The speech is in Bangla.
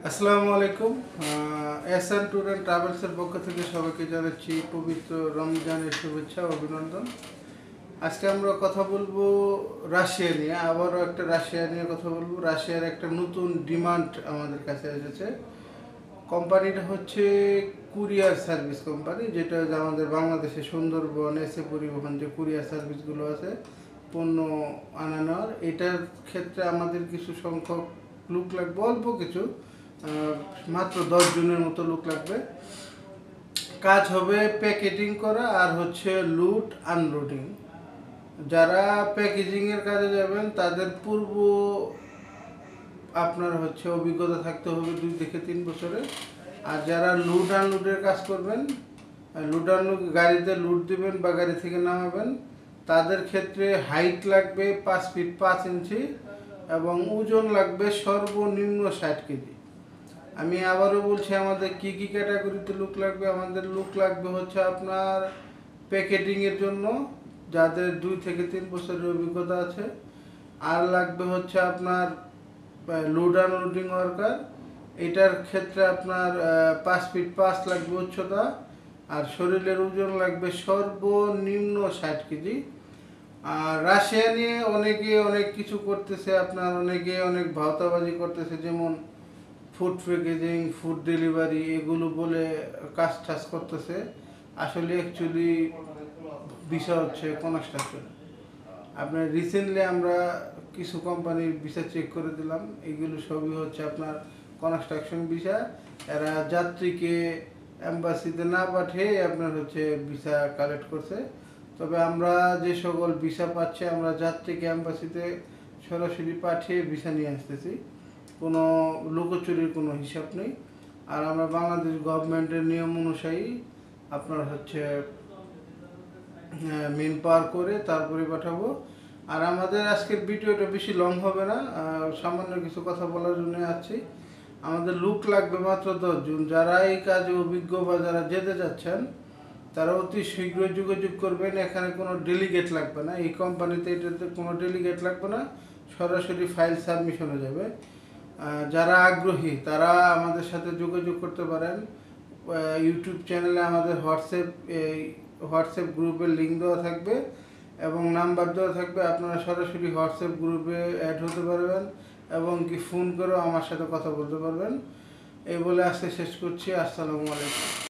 আসসালামু আলাইকুম। এসএন ট্যুর অ্যান্ড ট্রাভেলসের পক্ষ থেকে সবাইকে জানাচ্ছি পবিত্র রমজানের শুভেচ্ছা ও অভিনন্দন। আজকে আমরা কথা বলবো রাশিয়া নিয়ে, আবারও একটা রাশিয়া নিয়ে কথা বলবো। রাশিয়ার একটা নতুন ডিমান্ড আমাদের কাছে এসেছে। কোম্পানিটা হচ্ছে কুরিয়ার সার্ভিস কোম্পানি, যেটা আমাদের বাংলাদেশে সুন্দরবন এসে পরিবহন যে কুরিয়ার সার্ভিসগুলো আছে পণ্য আনা নেওয়ার, এটার ক্ষেত্রে আমাদের কিছু সংখ্যক লোক লাগবে, অল্প কিছু, মাত্র 10 জনের মতো লোক লাগবে। কাজ হবে প্যাকেটিং করা আর হচ্ছে লুট আনলোডিং। যারা প্যাকেজিংয়ের কাজে যাবেন তাদের পূর্ব আপনার হচ্ছে অভিজ্ঞতা থাকতে হবে 2 থেকে 3 বছরের। আর যারা লুট আনলোডের কাজ করবেন, লুট আনলোড গাড়িতে লুট দিবেন বা গাড়ি থেকে নামাবেন, তাদের ক্ষেত্রে হাইট লাগবে 5 ফিট 5 ইঞ্চি এবং ওজন লাগবে সর্বনিম্ন 60 কেজি। আমি আবারও বলছি, আমাদের কি কি ক্যাটাগরিতে লুক লাগবে। আমাদের লুক লাগবে হচ্ছে আপনার প্যাকেটিংয়ের জন্য, যাদের 2 থেকে 3 বছরের অভিজ্ঞতা আছে। আর লাগবে হচ্ছে আপনার লোড আনলোডিং ওয়ার্কার। এটার ক্ষেত্রে আপনার 5 ফিট 5 লাগবে উচ্চতা, আর শরীরের ওজন লাগবে সর্বনিম্ন 60 কেজি। আর রাশিয়া নিয়ে অনেকে অনেক কিছু করতেছে, আপনার অনেকে অনেক ভাওতাবাজি করতেছে, যেমন ফুড প্যাকেজিং, ফুড ডেলিভারি, এগুলো বলে কাজ টাজ করতেছে। আসলে অ্যাকচুয়ালি ভিসা হচ্ছে কনস্ট্রাকশন। আপনার রিসেন্টলি আমরা কিছু কোম্পানির ভিসা চেক করে দিলাম, এগুলো সবই হচ্ছে আপনার কনস্ট্রাকশন ভিসা। এরা যাত্রীকে এম্বাসিতে না পাঠিয়ে আপনার হচ্ছে ভিসা কালেক্ট করছে। তবে আমরা যে সকল ভিসা পাচ্ছি, আমরা যাত্রীকে এম্বাসিতে সরাসরি পাঠিয়ে ভিসা নিয়ে আসতেছি, কোনো লুকোচুরির কোনো হিসাব নেই। আর আমরা বাংলাদেশ গভর্নমেন্টের নিয়ম অনুযায়ী আপনার হচ্ছে মেন পাওয়ার করে তারপরে পাঠাবো। আর আমাদের আজকের ভিডিওটা বেশি লং হবে না, সামান্য কিছু কথা বলার জন্য আছি। আমাদের লুক লাগবে মাত্র 10 জন। যারা এই কাজে অভিজ্ঞ বা যারা যেতে যাচ্ছেন, তারা অতি শীঘ্রই যোগাযোগ করবেন। এখানে কোনো ডেলিগেট লাগবে না, এই কোম্পানিতে এটাতে কোনো ডেলিগেট লাগবে না, সরাসরি ফাইল সাবমিশনে যাবে। যারা আগ্রহী তারা আমাদের সাথে যোগাযোগ করতে পারেন। ইউটিউব চ্যানেলে আমাদের হোয়াটসঅ্যাপ গ্রুপের লিঙ্ক দেওয়া থাকবে এবং নাম্বার দেওয়া থাকবে। আপনারা সরাসরি হোয়াটসঅ্যাপ গ্রুপে অ্যাড হতে পারবেন এবং কি ফোন করেও আমার সাথে কথা বলতে পারবেন। এই বলে আজকে শেষ করছি। আসসালামু আলাইকুম।